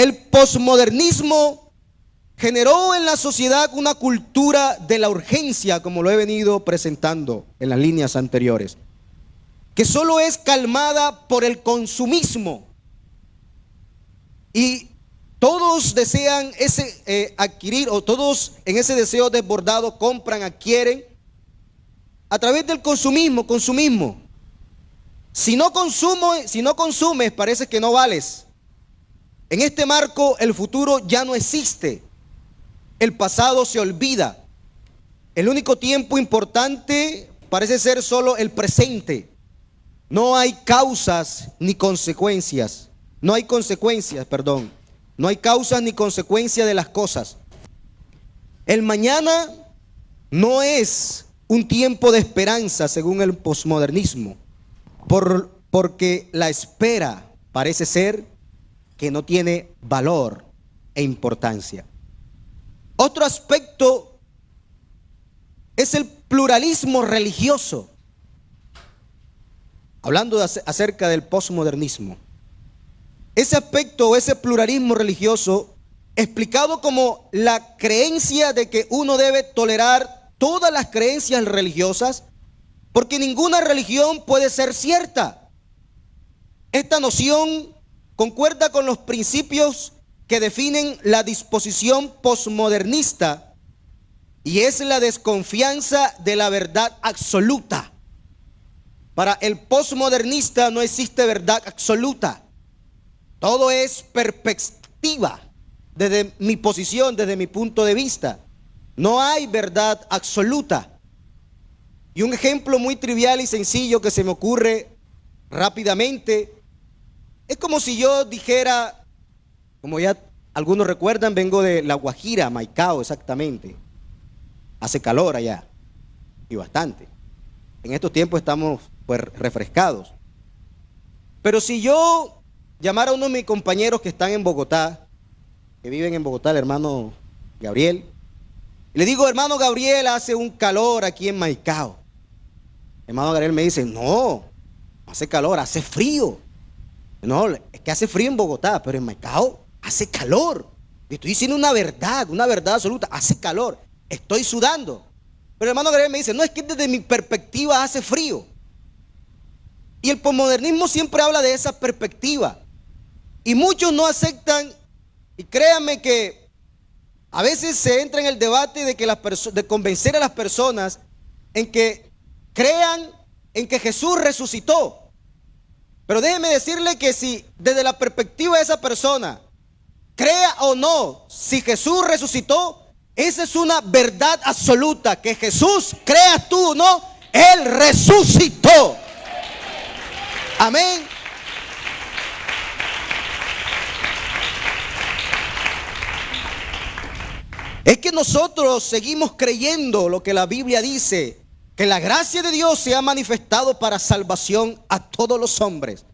El posmodernismo generó en la sociedad una cultura de la urgencia, como lo he venido presentando en las líneas anteriores, que solo es calmada por el consumismo. Y todos desean adquirir, o todos en ese deseo desbordado compran, adquieren a través del consumismo. Si no consumes, parece que no vales. En este marco, el futuro ya no existe. El pasado se olvida. El único tiempo importante parece ser solo el presente. No hay causas ni consecuencias. No hay consecuencias, perdón. No hay causas ni consecuencias de las cosas. El mañana no es un tiempo de esperanza, según el posmodernismo, porque la espera parece ser que no tiene valor e importancia. Otro aspecto es el pluralismo religioso. Hablando acerca del posmodernismo. Ese aspecto o ese pluralismo religioso, explicado como la creencia de que uno debe tolerar todas las creencias religiosas, porque ninguna religión puede ser cierta. Esta noción concuerda con los principios que definen la disposición posmodernista, y es la desconfianza de la verdad absoluta. Para el posmodernista no existe verdad absoluta. Todo es perspectiva, desde mi posición, desde mi punto de vista. No hay verdad absoluta. Y un ejemplo muy trivial y sencillo que se me ocurre rápidamente, es como si yo dijera, como ya algunos recuerdan, vengo de La Guajira, Maicao exactamente. Hace calor allá, y bastante. En estos tiempos estamos pues refrescados. Pero si yo llamara a uno de mis compañeros que están en Bogotá, que viven en Bogotá, el hermano Gabriel, y le digo, hermano Gabriel, hace un calor aquí en Maicao. El hermano Gabriel me dice, no hace calor, hace frío. No, es que hace frío en Bogotá, pero en Maicao hace calor. Le estoy diciendo una verdad absoluta, hace calor, estoy sudando. Pero el hermano Gabriel me dice, no, es que desde mi perspectiva hace frío. Y el posmodernismo siempre habla de esa perspectiva. Y muchos no aceptan, y créanme que a veces se entra en el debate de convencer a las personas en que crean en que Jesús resucitó. Pero déjeme decirle que si desde la perspectiva de esa persona, crea o no, si Jesús resucitó, esa es una verdad absoluta, que Jesús, creas tú o no, Él resucitó. Amén. Es que nosotros seguimos creyendo lo que la Biblia dice, que la gracia de Dios se ha manifestado para salvación a todos los hombres,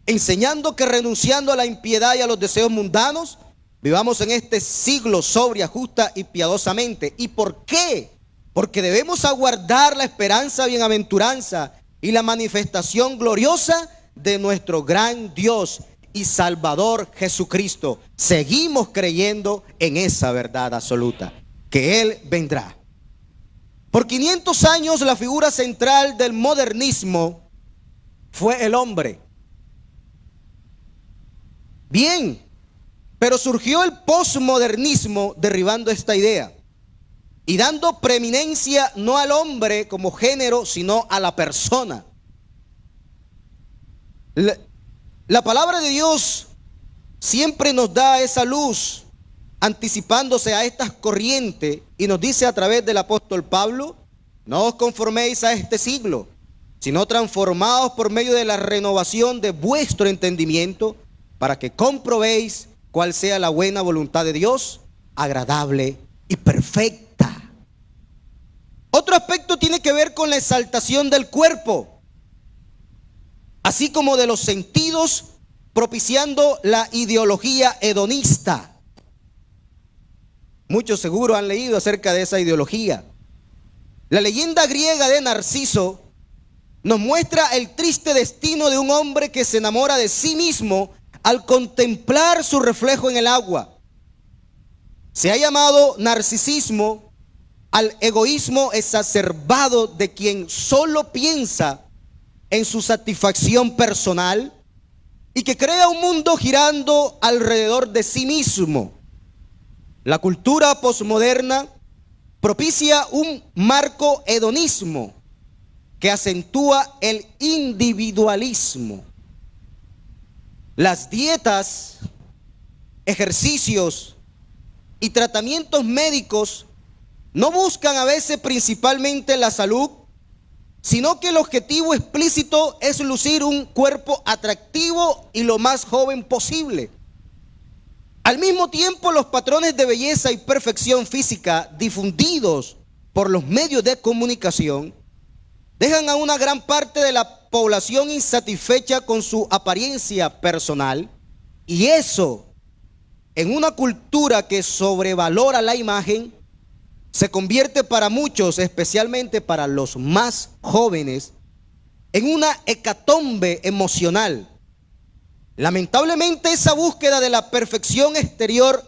enseñando que renunciando a la impiedad y a los deseos mundanos, vivamos en este siglo sobria, justa y piadosamente. ¿Y por qué? Porque debemos aguardar la esperanza, bienaventuranza y la manifestación gloriosa de nuestro gran Dios y Salvador Jesucristo. Seguimos creyendo en esa verdad absoluta, que Él vendrá. Por 500 años la figura central del modernismo fue el hombre. Bien, pero surgió el posmodernismo derribando esta idea y dando preeminencia no al hombre como género, sino a la persona. La palabra de Dios siempre nos da esa luz, anticipándose a estas corrientes, y nos dice a través del apóstol Pablo, no os conforméis a este siglo, sino transformaos por medio de la renovación de vuestro entendimiento, para que comprobéis cuál sea la buena voluntad de Dios, agradable y perfecta. Otro aspecto tiene que ver con la exaltación del cuerpo, así como de los sentidos, propiciando la ideología hedonista. Muchos seguro han leído acerca de esa ideología. La leyenda griega de Narciso nos muestra el triste destino de un hombre que se enamora de sí mismo al contemplar su reflejo en el agua. Se ha llamado narcisismo al egoísmo exacerbado de quien solo piensa en su satisfacción personal y que crea un mundo girando alrededor de sí mismo. La cultura posmoderna propicia un marco hedonismo que acentúa el individualismo. Las dietas, ejercicios y tratamientos médicos no buscan a veces principalmente la salud, sino que el objetivo explícito es lucir un cuerpo atractivo y lo más joven posible. Al mismo tiempo, los patrones de belleza y perfección física difundidos por los medios de comunicación dejan a una gran parte de la población insatisfecha con su apariencia personal, y eso, en una cultura que sobrevalora la imagen, se convierte para muchos, especialmente para los más jóvenes, en una hecatombe emocional. Lamentablemente, esa búsqueda de la perfección exterior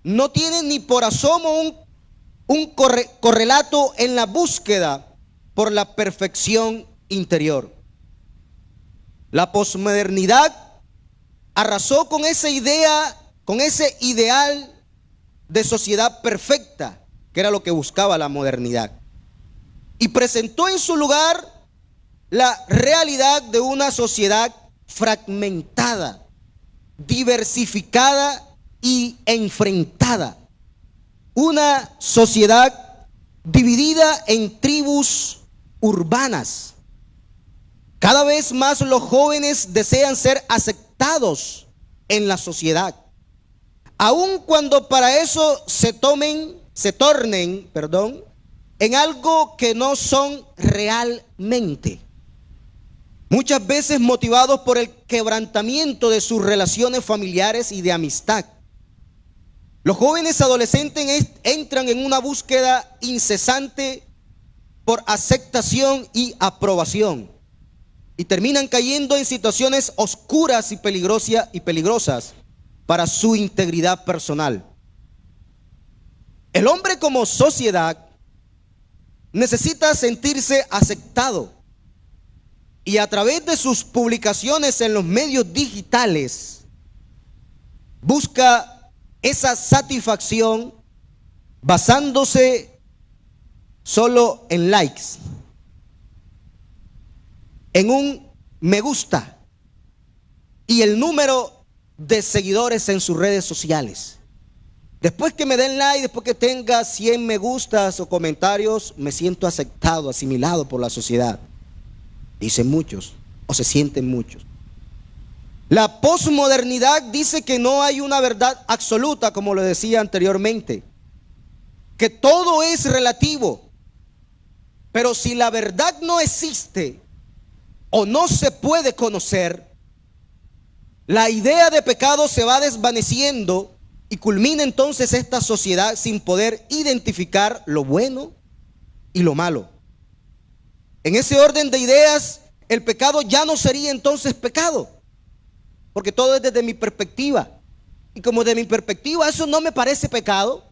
no tiene ni por asomo un correlato en la búsqueda por la perfección interior. La posmodernidad arrasó con esa idea, con ese ideal de sociedad perfecta, que era lo que buscaba la modernidad, y presentó en su lugar la realidad de una sociedad fragmentada, diversificada y enfrentada. Una sociedad dividida en tribus urbanas. Cada vez más los jóvenes desean ser aceptados en la sociedad, aun cuando para eso se tornen en algo que no son realmente. Muchas veces motivados por el quebrantamiento de sus relaciones familiares y de amistad. Los jóvenes adolescentes entran en una búsqueda incesante por aceptación y aprobación, y terminan cayendo en situaciones oscuras y peligrosas para su integridad personal. El hombre como sociedad necesita sentirse aceptado, y a través de sus publicaciones en los medios digitales busca esa satisfacción basándose solo en likes, en un me gusta y el número de seguidores en sus redes sociales. Después que me den like, después que tenga 100 me gustas o comentarios, me siento aceptado, asimilado por la sociedad. Dicen muchos, o se sienten muchos. La posmodernidad dice que no hay una verdad absoluta, como lo decía anteriormente, que todo es relativo. Pero si la verdad no existe o no se puede conocer, la idea de pecado se va desvaneciendo y culmina entonces esta sociedad sin poder identificar lo bueno y lo malo. En ese orden de ideas, el pecado ya no sería entonces pecado, porque todo es desde mi perspectiva. Y como de mi perspectiva eso no me parece pecado,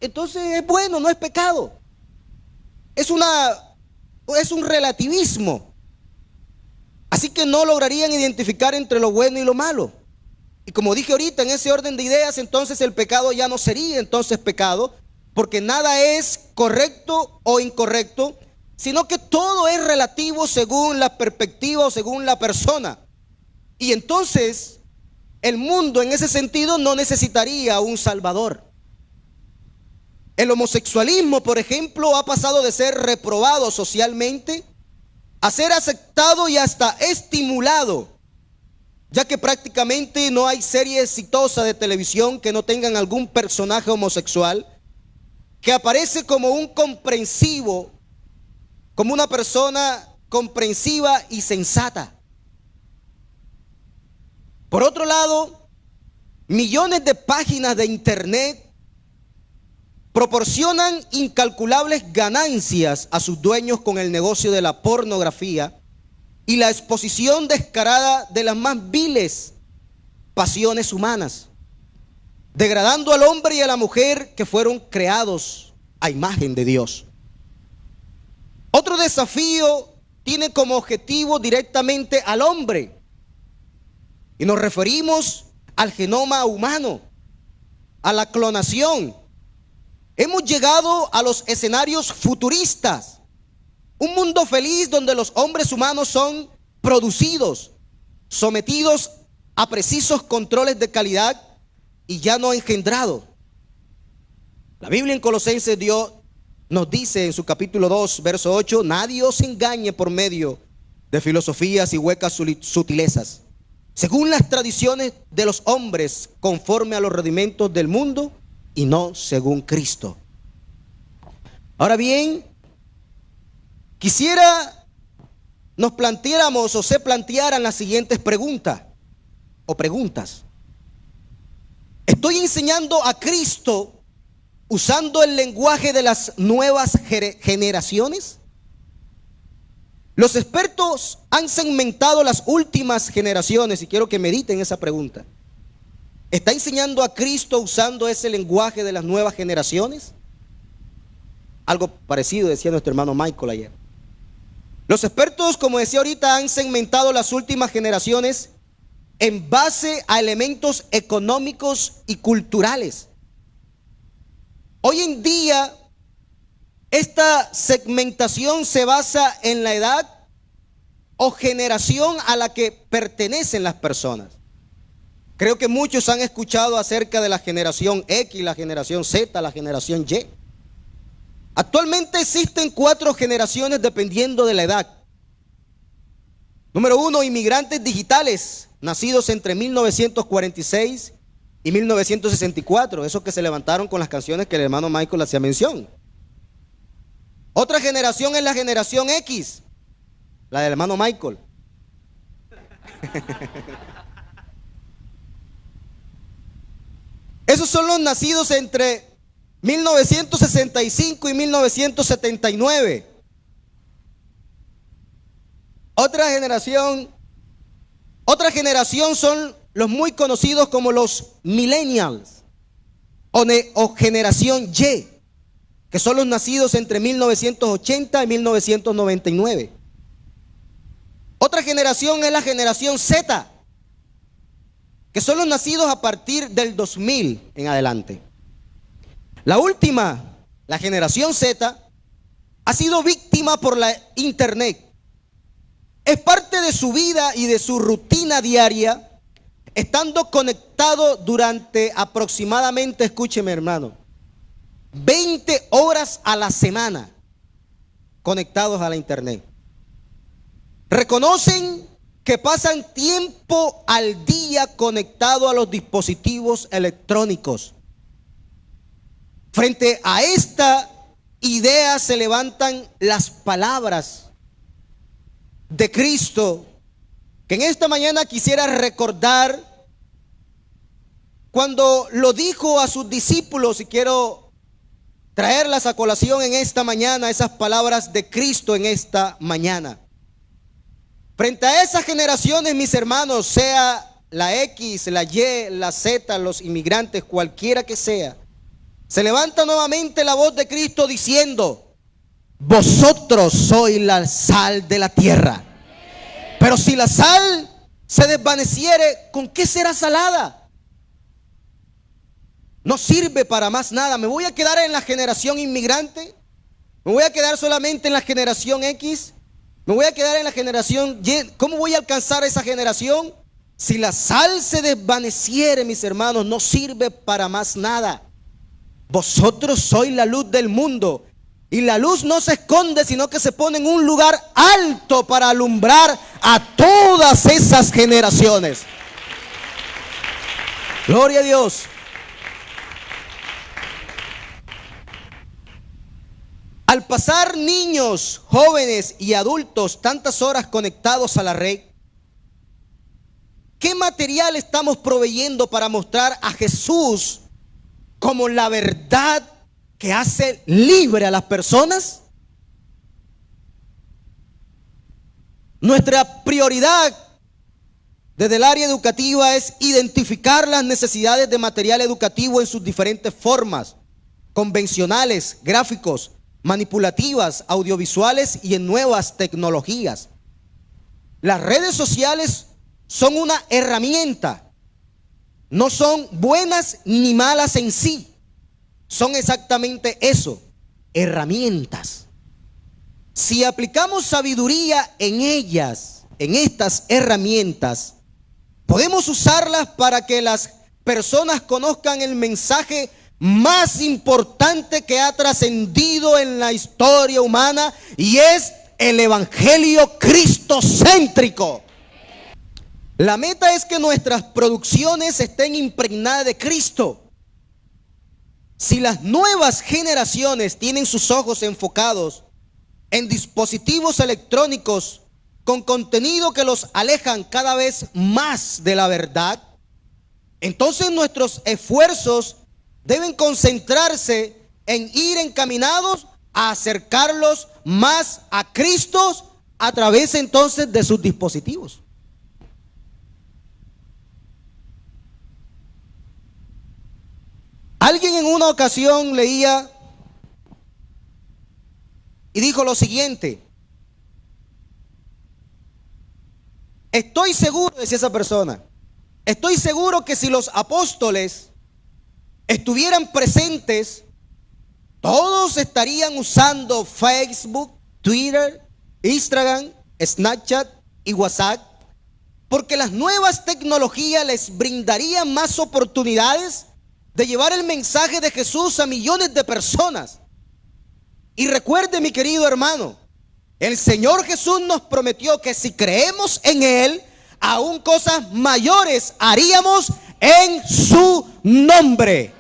entonces es bueno, no es pecado. Es un relativismo. Así que no lograrían identificar entre lo bueno y lo malo. Y como dije ahorita, en ese orden de ideas, entonces el pecado ya no sería entonces pecado, porque nada es correcto o incorrecto, sino que todo es relativo según la perspectiva o según la persona. Y entonces el mundo en ese sentido no necesitaría un salvador. El homosexualismo, por ejemplo, ha pasado de ser reprobado socialmente a ser aceptado y hasta estimulado, ya que prácticamente no hay serie exitosa de televisión que no tengan algún personaje homosexual que aparece como un comprensivo, como una persona comprensiva y sensata. Por otro lado, millones de páginas de internet proporcionan incalculables ganancias a sus dueños con el negocio de la pornografía y la exposición descarada de las más viles pasiones humanas, degradando al hombre y a la mujer que fueron creados a imagen de Dios. Otro desafío tiene como objetivo directamente al hombre, y nos referimos al genoma humano, a la clonación. Hemos llegado a los escenarios futuristas, un mundo feliz donde los hombres humanos son producidos, sometidos a precisos controles de calidad y ya no engendrados. La Biblia en Colosenses nos dice en su capítulo 2, verso 8, nadie os engañe por medio de filosofías y huecas sutilezas, según las tradiciones de los hombres, conforme a los rudimentos del mundo y no según Cristo. Ahora bien, quisiera nos planteáramos o se plantearan las siguientes preguntas. ¿Estoy enseñando a Cristo usando el lenguaje de las nuevas generaciones? Los expertos han segmentado las últimas generaciones y quiero que mediten esa pregunta. ¿Está enseñando a Cristo usando ese lenguaje de las nuevas generaciones? Algo parecido decía nuestro hermano Michael ayer. Los expertos, como decía ahorita, han segmentado las últimas generaciones en base a elementos económicos y culturales. Hoy en día, esta segmentación se basa en la edad o generación a la que pertenecen las personas. Creo que muchos han escuchado acerca de la generación X, la generación Z, la generación Y. Actualmente existen 4 generaciones dependiendo de la edad. Número 1, inmigrantes digitales, nacidos entre 1946 y 1964, esos que se levantaron con las canciones que el hermano Michael hacía mención. Otra generación es la generación X, la del hermano Michael. Esos son los nacidos entre 1965 y 1979. Otra generación son los muy conocidos como los millennials o generación Y, que son los nacidos entre 1980 y 1999. Otra generación es la generación Z, que son los nacidos a partir del 2000 en adelante. La última, la generación Z, ha sido víctima por la internet. Es parte de su vida y de su rutina diaria, estando conectado durante aproximadamente, escúcheme hermano, 20 horas a la semana conectados a la internet. Reconocen que pasan tiempo al día conectado a los dispositivos electrónicos. Frente a esta idea se levantan las palabras de Cristo, que en esta mañana quisiera recordar cuando lo dijo a sus discípulos, y quiero traerlas a colación en esta mañana, esas palabras de Cristo en esta mañana. Frente a esas generaciones, mis hermanos, sea la X, la Y, la Z, los inmigrantes, cualquiera que sea, se levanta nuevamente la voz de Cristo diciendo: vosotros sois la sal de la tierra. Pero si la sal se desvaneciere, ¿con qué será salada? No sirve para más nada. ¿Me voy a quedar en la generación inmigrante? ¿Me voy a quedar solamente en la generación X? ¿Me voy a quedar en la generación Y? ¿Cómo voy a alcanzar esa generación? Si la sal se desvaneciere, mis hermanos, no sirve para más nada. Vosotros sois la luz del mundo. Y la luz no se esconde, sino que se pone en un lugar alto para alumbrar a todas esas generaciones. Gloria a Dios. Al pasar niños, jóvenes y adultos tantas horas conectados a la red, ¿qué material estamos proveyendo para mostrar a Jesús como la verdad que hace libre a las personas? Nuestra prioridad desde el área educativa es identificar las necesidades de material educativo en sus diferentes formas, convencionales, gráficos, manipulativas, audiovisuales y en nuevas tecnologías. Las redes sociales son una herramienta, no son buenas ni malas en sí, son exactamente eso, herramientas. Si aplicamos sabiduría en ellas, en estas herramientas, podemos usarlas para que las personas conozcan el mensaje más importante que ha trascendido en la historia humana, y es el evangelio cristocéntrico. La meta es que nuestras producciones estén impregnadas de Cristo. Si las nuevas generaciones tienen sus ojos enfocados en dispositivos electrónicos con contenido que los alejan cada vez más de la verdad, entonces nuestros esfuerzos deben concentrarse en ir encaminados a acercarlos más a Cristo a través entonces de sus dispositivos. Alguien en una ocasión leía y dijo lo siguiente: estoy seguro, decía esa persona, estoy seguro que si los apóstoles estuvieran presentes, todos estarían usando Facebook, Twitter, Instagram, Snapchat y WhatsApp, porque las nuevas tecnologías les brindarían más oportunidades de llevar el mensaje de Jesús a millones de personas. Y recuerde, mi querido hermano, el Señor Jesús nos prometió que si creemos en Él, aún cosas mayores haríamos en su nombre.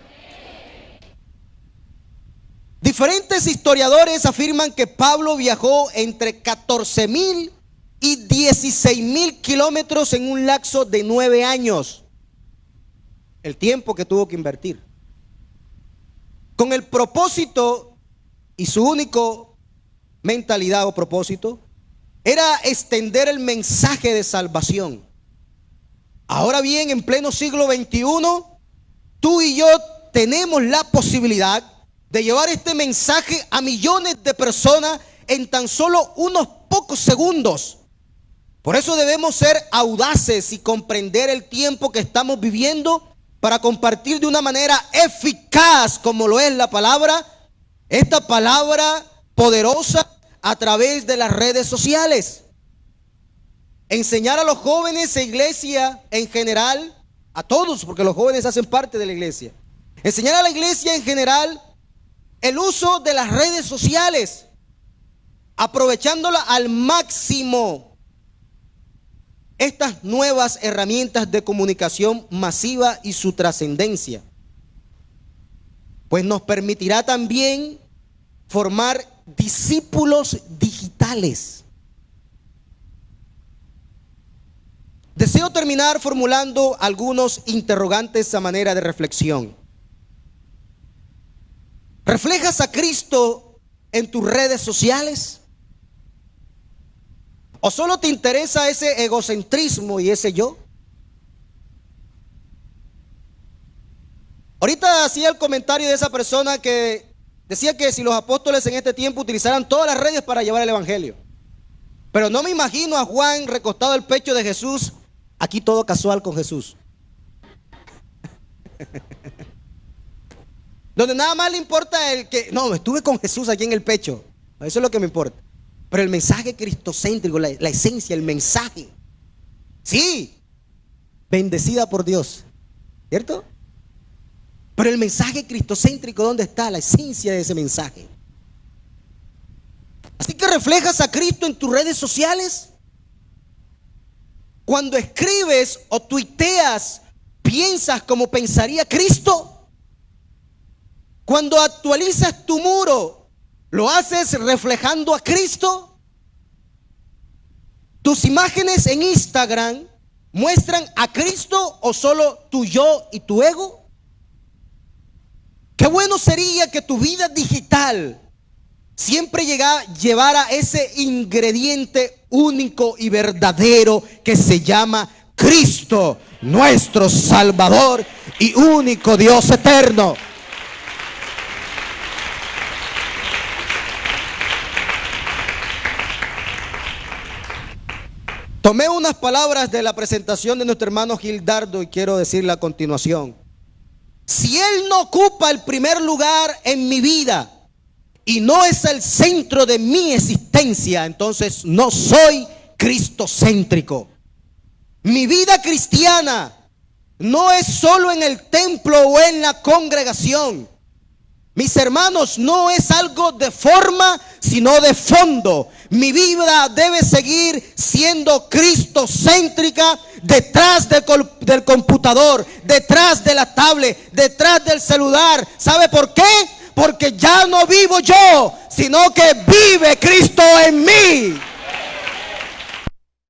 Diferentes historiadores afirman que Pablo viajó entre 14,000 y 16,000 kilómetros en un lapso de 9 años. El tiempo que tuvo que invertir. Con el propósito, y su único mentalidad o propósito, era extender el mensaje de salvación. Ahora bien, en pleno siglo XXI, tú y yo tenemos la posibilidad de llevar este mensaje a millones de personas en tan solo unos pocos segundos. Por eso debemos ser audaces y comprender el tiempo que estamos viviendo para compartir de una manera eficaz, como lo es la palabra, esta palabra poderosa a través de las redes sociales. Enseñar a los jóvenes e iglesia en general, a todos, porque los jóvenes hacen parte de la iglesia. Enseñar a la iglesia en general el uso de las redes sociales, aprovechándola al máximo. Estas nuevas herramientas de comunicación masiva y su trascendencia, pues nos permitirá también formar discípulos digitales. Deseo terminar formulando algunos interrogantes a manera de reflexión. ¿Reflejas a Cristo en tus redes sociales? ¿O solo te interesa ese egocentrismo y ese yo? Ahorita hacía el comentario de esa persona que decía que si los apóstoles en este tiempo utilizaran todas las redes para llevar el evangelio. Pero no me imagino a Juan recostado al pecho de Jesús, aquí todo casual con Jesús. Donde nada más le importa el que, no, estuve con Jesús aquí en el pecho. Eso es lo que me importa. Pero el mensaje cristocéntrico, la esencia, el mensaje. Sí, bendecida por Dios, ¿cierto? Pero el mensaje cristocéntrico, ¿dónde está? La esencia de ese mensaje. Así que reflejas a Cristo en tus redes sociales. Cuando escribes o tuiteas, ¿piensas como pensaría Cristo? Cuando actualizas tu muro, ¿lo haces reflejando a Cristo? ¿Tus imágenes en Instagram muestran a Cristo o solo tu yo y tu ego? Qué bueno sería que tu vida digital siempre llevara ese ingrediente único y verdadero que se llama Cristo, nuestro Salvador y único Dios eterno. Tomé unas palabras de la presentación de nuestro hermano Gildardo y quiero decirle a continuación. Si Él no ocupa el primer lugar en mi vida y no es el centro de mi existencia, entonces no soy cristocéntrico. Mi vida cristiana no es solo en el templo o en la congregación. Mis hermanos, no es algo de forma, sino de fondo. Mi vida debe seguir siendo cristocéntrica detrás del computador, detrás de la tablet, detrás del celular. ¿Sabe por qué? Porque ya no vivo yo, sino que vive Cristo en mí.